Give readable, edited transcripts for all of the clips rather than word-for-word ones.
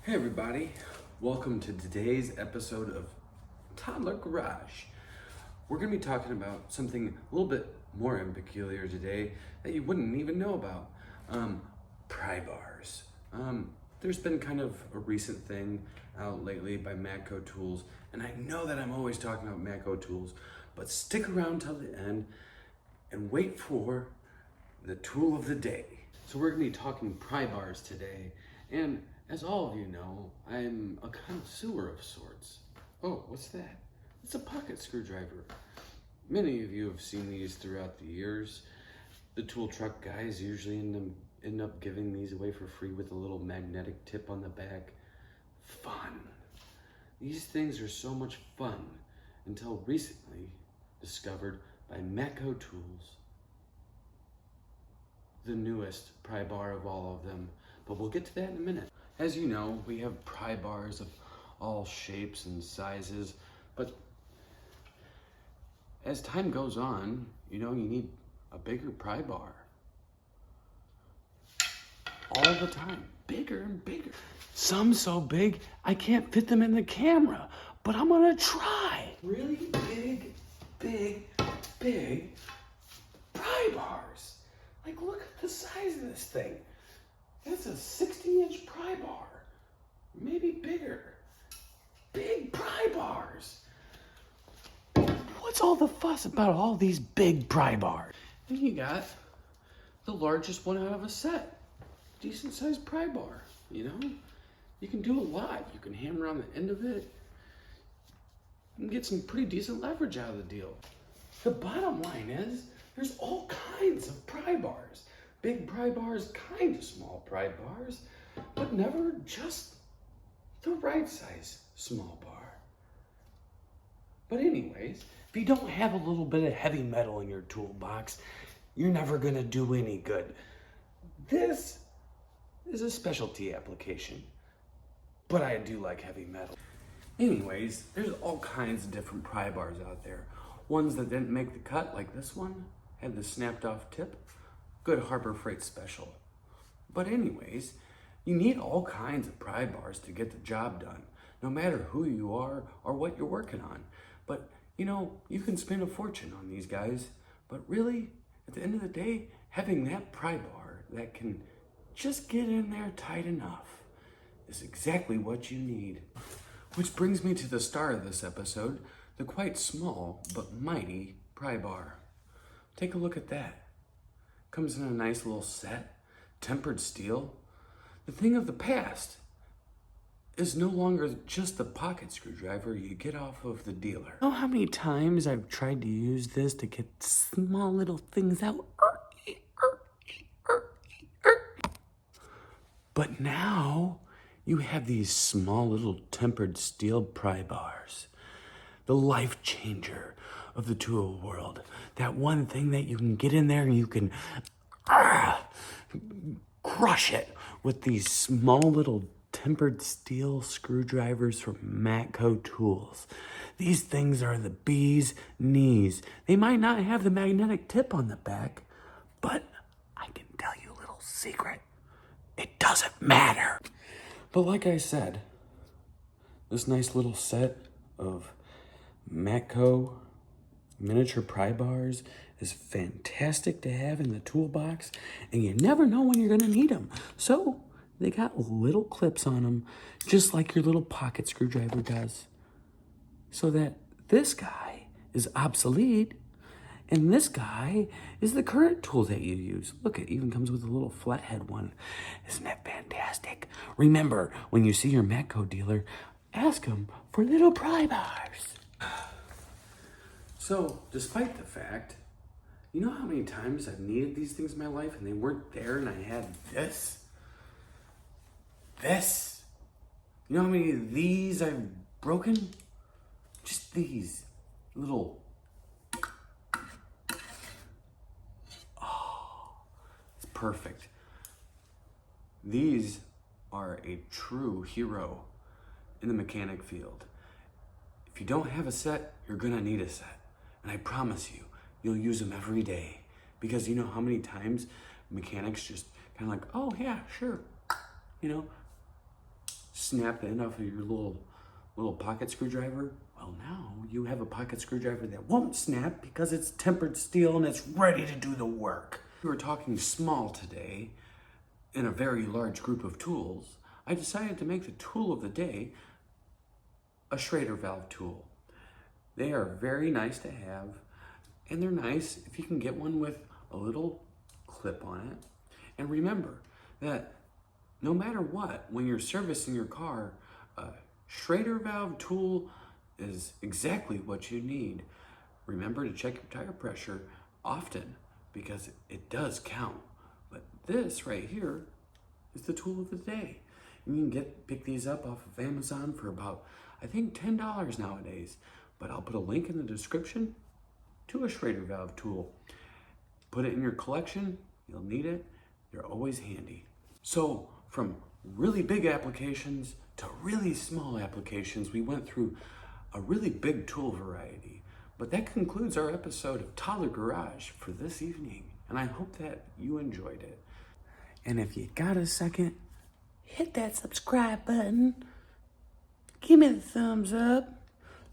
Hey everybody, welcome to today's episode of Toddler Garage. We're going to be talking about something a little bit more peculiar today that you wouldn't even know about. Pry bars. There's been kind of a recent thing out lately by Matco tools, and I know that I'm always talking about Matco tools, but stick around till the end and wait for the tool of the day. So we're going to be talking pry bars today, and as all of you know, I'm a connoisseur of sorts. Oh, what's that? It's a pocket screwdriver. Many of you have seen these throughout the years. The tool truck guys usually end up giving these away for free with a little magnetic tip on the back. Fun. These things are so much fun until recently discovered by Matco Tools, the newest pry bar of all of them. But we'll get to that in a minute. As you know, we have pry bars of all shapes and sizes, but as time goes on, you need a bigger pry bar. All the time, bigger and bigger. Some so big, I can't fit them in the camera, but I'm gonna try. Really big pry bars. Like, look at the size of this thing. That's a 60-inch pry bar, maybe bigger. Big pry bars. What's all the fuss about all these big pry bars? And you got the largest one out of a set. Decent sized pry bar, You can do a lot. You can hammer on the end of it and get some pretty decent leverage out of the deal. The bottom line is there's all kinds of pry bars. Big pry bars, kind of small pry bars, but never just the right size small bar. But anyways, if you don't have a little bit of heavy metal in your toolbox, you're never gonna do any good. This is a specialty application, but I do like heavy metal. Anyways, there's all kinds of different pry bars out there. Ones that didn't make the cut, like this one, had the snapped off tip. Good Harbor Freight special. But anyways, you need all kinds of pry bars to get the job done, no matter who you are or what you're working on. But you can spend a fortune on these guys, but really, at the end of the day, having that pry bar that can just get in there tight enough is exactly what you need. Which brings me to the star of this episode, the quite small but mighty pry bar. Take a look at that. Comes in a nice little set, tempered steel. The thing of the past is no longer just the pocket screwdriver you get off of the dealer. You know how many times I've tried to use this to get small little things out? But now you have these small little tempered steel pry bars. The life changer of the tool world. That one thing that you can get in there and you can crush it with these small little tempered steel screwdrivers from Matco Tools. These things are the bee's knees. They might not have the magnetic tip on the back, but I can tell you a little secret. It doesn't matter. But like I said, this nice little set of Matco miniature pry bars is fantastic to have in the toolbox, and you never know when you're gonna need them. So they got little clips on them, just like your little pocket screwdriver does, so that this guy is obsolete and this guy is the current tool that you use. Look, it even comes with a little flathead one. Isn't that fantastic? Remember, when you see your Matco dealer, ask him for little pry bars. So, despite the fact, you know how many times I've needed these things in my life and they weren't there and I had this? This. You know how many of these I've broken? Just these little... Oh, it's perfect. These are a true hero in the mechanic field. If you don't have a set, you're gonna need a set. And I promise you, you'll use them every day. Because you know how many times mechanics just kind of like, oh yeah, sure. snap the end off of your little pocket screwdriver? Well, now you have a pocket screwdriver that won't snap because it's tempered steel and it's ready to do the work. We were talking small today in a very large group of tools. I decided to make the tool of the day a Schrader valve tool. They are very nice to have, and they're nice if you can get one with a little clip on it. And remember that no matter what, when you're servicing your car, a Schrader valve tool is exactly what you need. Remember to check your tire pressure often because it does count. But this right here is the tool of the day. You can pick these up off of Amazon for about, I think, $10 nowadays. But I'll put a link in the description to a Schrader valve tool. Put it in your collection, you'll need it, they're always handy. So from really big applications to really small applications, we went through a really big tool variety. But that concludes our episode of Toddler Garage for this evening, and I hope that you enjoyed it. And if you got a second, hit that subscribe button. Give me the thumbs up.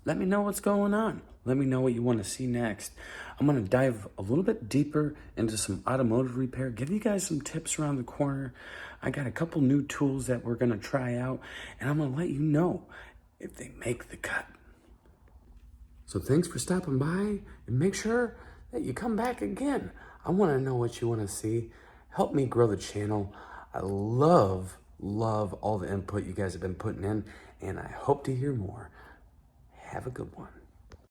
Let me know what's going on. Let me know what you want to see next. I'm going to dive a little bit deeper into some automotive repair, give you guys some tips around the corner. I got a couple new tools that we're going to try out, and I'm going to let you know if they make the cut. So thanks for stopping by, and make sure that you come back again. I want to know what you want to see. Help me grow the channel. I love all the input you guys have been putting in, and I hope to hear more. Have a good one.